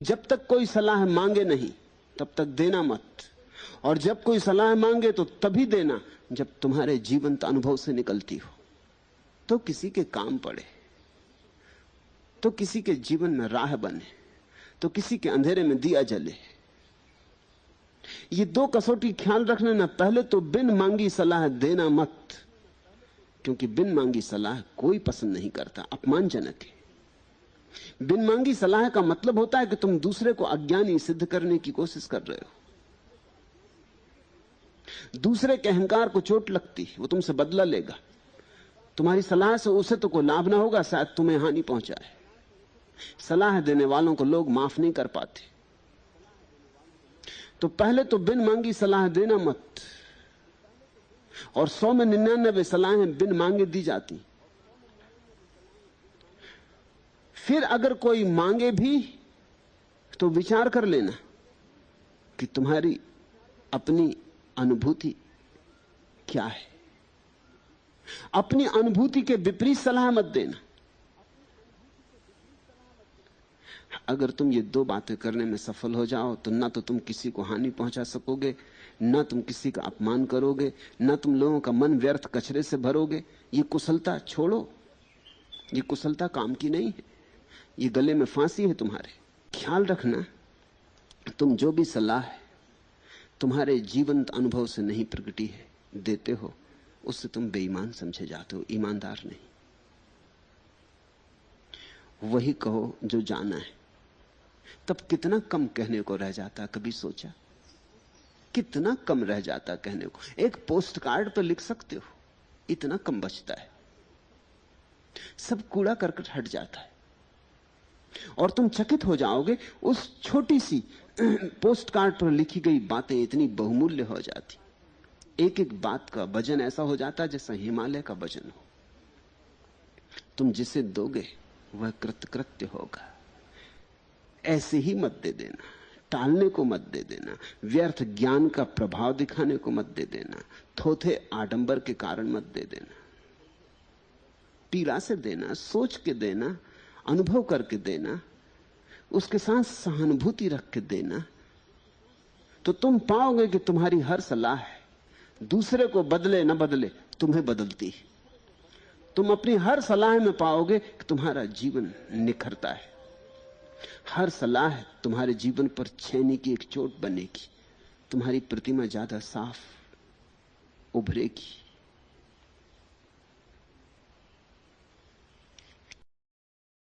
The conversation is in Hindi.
जब तक कोई सलाह मांगे नहीं तब तक देना मत, और जब कोई सलाह मांगे तो तभी देना जब तुम्हारे जीवंत अनुभव से निकलती हो, तो किसी के काम पड़े, तो किसी के जीवन में राह बने, तो किसी के अंधेरे में दिया जले। ये दो कसौटी ख्याल रखना ना। पहले तो बिन मांगी सलाह देना मत, क्योंकि बिन मांगी सलाह कोई पसंद नहीं करता, अपमानजनक है। बिन मांगी सलाह का मतलब होता है कि तुम दूसरे को अज्ञानी सिद्ध करने की कोशिश कर रहे हो। दूसरे के अहंकार को चोट लगती, वो तुमसे बदला लेगा। तुम्हारी सलाह से उसे तो कोई लाभ ना होगा, शायद तुम्हें हानि पहुंचाए। सलाह देने वालों को लोग माफ नहीं कर पाते। तो पहले तो बिन मांगी सलाह देना मत, और 100 में 99 सलाहें बिन मांगे दी जाती। फिर अगर कोई मांगे भी तो विचार कर लेना कि तुम्हारी अपनी अनुभूति क्या है। अपनी अनुभूति के विपरीत सलाह मत देना। अगर तुम ये दो बातें करने में सफल हो जाओ तो ना तो तुम किसी को हानि पहुंचा सकोगे, ना तुम किसी का अपमान करोगे, ना तुम लोगों का मन व्यर्थ कचरे से भरोगे। ये कुशलता छोड़ो, ये कुशलता काम की नहीं है, ये गले में फांसी है तुम्हारे। ख्याल रखना, तुम जो भी सलाह है तुम्हारे जीवंत अनुभव से नहीं प्रकटी है, देते हो, उससे तुम बेईमान समझे जाते हो, ईमानदार नहीं। वही कहो जो जाना है। तब कितना कम कहने को रह जाता, कभी सोचा? कितना कम रह जाता कहने को। एक पोस्ट कार्ड पर लिख सकते हो, इतना कम बचता है। सब कूड़ा करकट हट जाता है और तुम चकित हो जाओगे, उस छोटी सी पोस्ट कार्ड पर लिखी गई बातें इतनी बहुमूल्य हो जाती। एक एक बात का वजन ऐसा हो जाता जैसा हिमालय का वजन हो। तुम जिसे दोगे वह कृतकृत्य होगा। ऐसे ही मत दे देना, टालने को मत दे देना, व्यर्थ ज्ञान का प्रभाव दिखाने को मत दे देना, थोथे आडंबर के कारण मत दे देना। पीड़ा से देना, सोच के देना, अनुभव करके देना, उसके साथ सहानुभूति रख के देना, तो तुम पाओगे कि तुम्हारी हर सलाह है, दूसरे को बदले न बदले, तुम्हें बदलती है। तुम अपनी हर सलाह में पाओगे कि तुम्हारा जीवन निखरता है। हर सलाह तुम्हारे जीवन पर छेनी की एक चोट बनेगी, तुम्हारी प्रतिमा ज्यादा साफ उभरेगी।